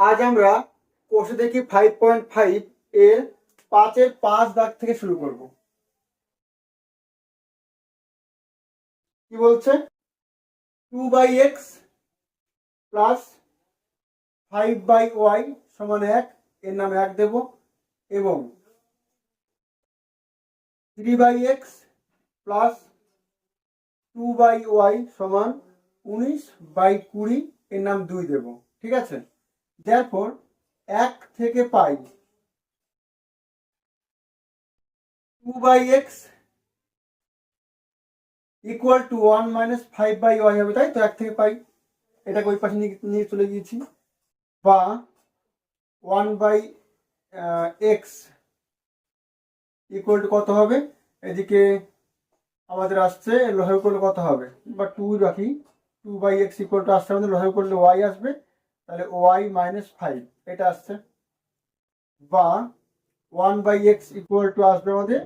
আজ আমরা কোষে দেখি 5.5 এর 5-এর 5 দাগ থেকে শুরু করব। কি বলছে? 2/x প্লাস 5/y সমান 1, এর নামে 1 দেব, এবং 3/x প্লাস 2/y সমান 19/20, এর নাম 2 দেব। ঠিক আছে, therefore 1 থেকে পাই 2/x equal to 1 minus 5/y হবে, তাই তো? 1 থেকে পাই, এটাকে ওই পাশে নিয়ে চলে গিয়েছি, বা 1/x ইকুয়াল টু কত হবে? এদিকে আমাদের আসছে লসাগু করলে কত হবে, বা 2 রাখি, 2/x ইকুয়াল টু আসছে আমাদের লসাগু করলে y আসবে, তাহলে y মাইনাস 5 এটা আসছে, বা 1/x ইকুয়াল টু আসবে আমাদের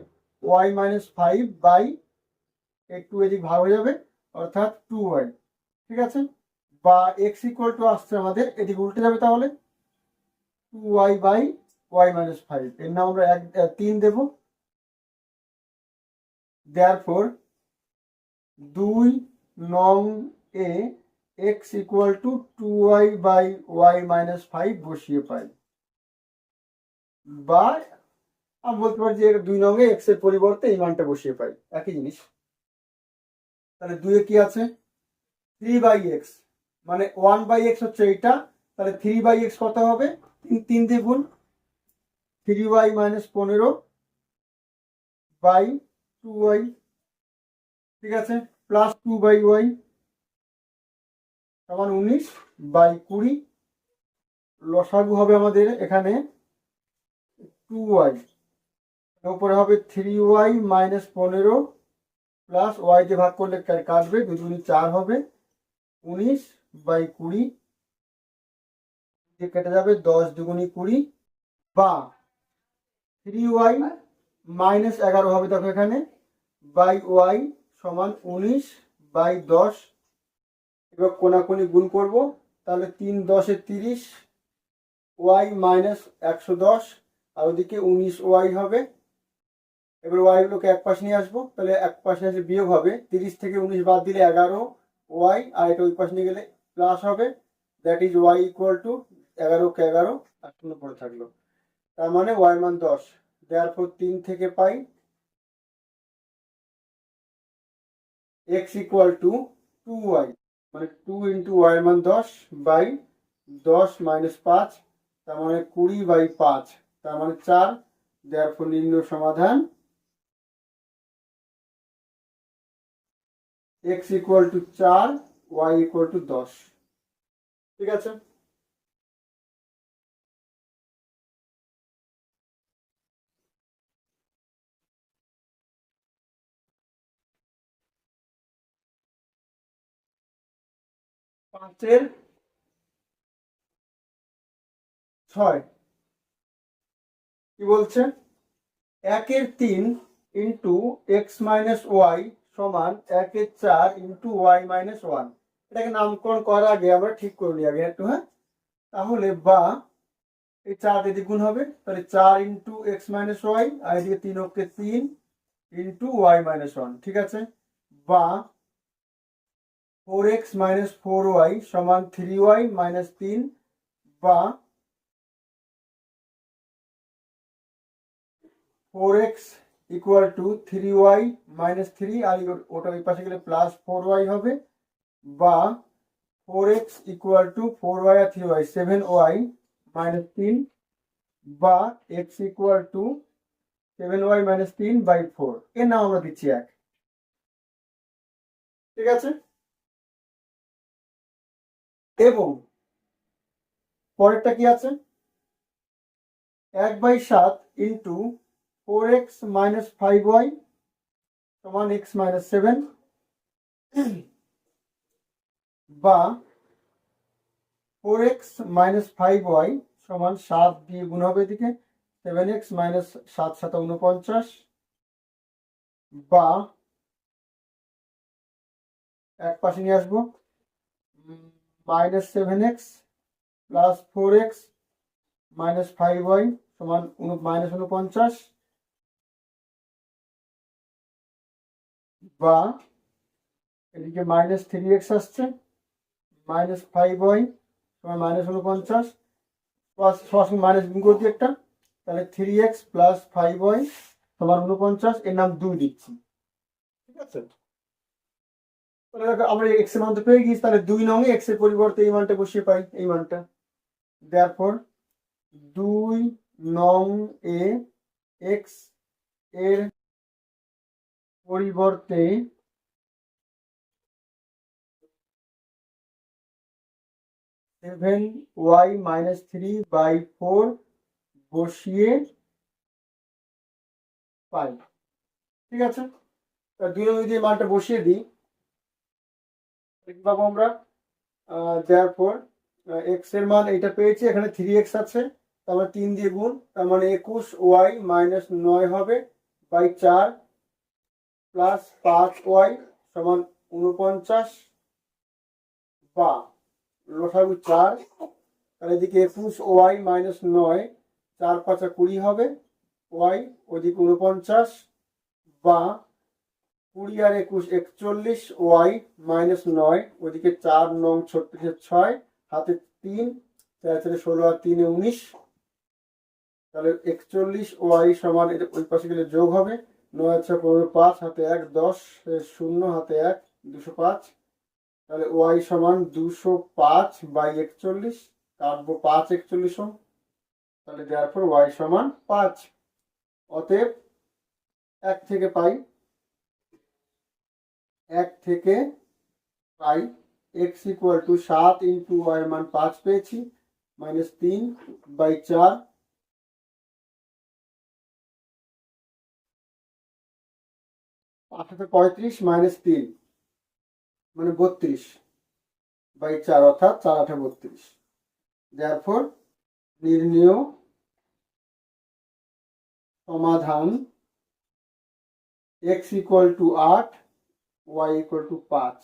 y মাইনাস 5 বাই একটু এদিক ভাগ হয়ে যাবে, অর্থাৎ 2y। ঠিক আছে, বা x ইকুয়াল টু আসছে আমাদের এদিকে উল্টে যাবে, তাহলে 2y বাই y মাইনাস 5, এর নাম আমরা 3 দেব। therefore 2 নং এ x equal to 2y by y minus 5 বসিয়ে পাই, বা আমি বলতে পারি যে 2 নং এ x এর পরিবর্তে এই মানটা বসিয়ে পাই, একই জিনিস। তাহলে 2 এ কি আছে? 3/x, মানে 1/x হচ্ছে এইটা, তাহলে 3/x কত হবে? 3 দিয়ে গুণ, 3y মাইনাস 15 বাই 2y। ঠিক আছে, প্লাস 2/y সমান 19/20। লসাগু হবে আমাদের এখানে 2y, উপরে হবে 3y মাইনাস 15 প্লাস y দিয়ে ভাগ করলে কাটবে, 2 দুগুণে 4 হবে, 19/20 কেটে যাবে, 10 দুগুণে 20, বা 3y মাইনাস 11 হবে, দেখো এখানে, বাই y সমান 19/10। এবার কোনাকুনি গুণ করব, তাহলে 3 10 30, y মাইনাস 110, আর ওদিকে 19y হবে। এবার y গুলোকে এক পাশে নিয়ে আসবো, তাহলে এক পাশে আসে বিয়োগ হবে, 30 থেকে 19 বাদ দিলে 11y, আর এটা ওই পাশে নিয়ে গেলে প্লাস হবে, that is y equal to 11 কে 11 আর 0 পড়ে থাকলো, তার মানে y মান 10। therefore 3 থেকে পাই x ইকুয়াল টু 2y, মানে 2 ইন্টু y মান 10 বাই 10 মাইনাস 5, তার মানে 20/5, তার মানে 4। therefore নির্ণয় সমাধান x equal two 4, y equal to 10। ঠিক আছে, পাঁচের 6 কি বলছে? 1-এর 3 ইন্টু এক্স মাইনাস ওয়াই সমান 1-এর 4 ইন্টু ওয়াই মাইনাস 1। এটাকে নামকরণ করার আগে আমরা ঠিক করে নিই আগে একটু, হ্যাঁ? তাহলে বা এই 4 এদিকে গুণ হবে, তাহলে 4 ইন্টু এক্স মাইনাস ওয়াই, আর এদিকে 3 অক্ষে 3 ইন্টু ওয়াই মাইনাস 1। ঠিক আছে, বা 4x মাইনাস 4y সমান 3y মাইনাস 3, বা 4x equal to 3y minus 3, আর ওটা ওই পাশে গেলে প্লাস 4y হবে, বা 4x equal to 4y R 3y 7y minus 3, বা x equal two 7y minus 3/4, এর নাম আমরা দিচ্ছি 1। ঠিক আছে, এবং পরেরটা কি আছে? 1/7 ইন্টু 4x মাইনাস 5y সমান x মাইনাস 7, বা 4x মাইনাস 5y সমান 7 দিয়ে গুণ হবে এদিকে, 7x মাইনাস 7 7 49, বা এক পাশে নিয়ে আসবো, minus 7x plus 4x minus 5y সমান মাইনাস 49, বা এদিকে মাইনাস 3x আসছে, মাইনাস 5y সমান মাইনাস 49, সরাসরি মাইনাস গুণ করছি একটা, তাহলে 3x প্লাস 5y সমান 49, এর নাম 2 দিচ্ছি। ঠিক আছে, তাহলে দেখো আমরা x এর মান তো পেয়ে গেছি, তাহলে 2 নং x এর পরিবর্তে এই মানটা বসিয়ে পাই, এই মানটা। therefore 2 নং এ x এর পরিবর্তে 7y মাইনাস 3/4 বসিয়ে পাই। ঠিক আছে, 2 নং যদি মানটা বসিয়ে দিই কি পাবো আমরা, therefore x এর মান এটা পেয়েছি, এখানে 3x আছে, তারপর 3 দিয়ে গুণ, তার মানে 21y মাইনাস 9 হবে বাই 4 প্লাস 5y সমান 49, বা লসাগু 4, তাহলে এদিকে 21y মাইনাস 9, 4 5 20 হবে, y ওদিকে 49, বা 20 আর 21 41, y মাইনাস 9, ওদিকে 4 নং 6, হাতে 3, 4 16 আর 3 19, তাহলে 41y সমান ওই পাশে গেলে যোগ হবে, 9 6 15 5 হাতে 1 10 0 হাতে 1 205, তাহলে y সমান 205/41, কাটবো 5 41, তাহলে therefore y সমান 5। অতএব 1 থেকে পাই x equal two 7 into y এর মান 5 পেয়েছি, মাইনাস 3/4 35 মাইনাস 3 মানে 32/4, অর্থাৎ 4 8 32। therefore নির্ণেয় সমাধান x equal two 8, y equal to 5।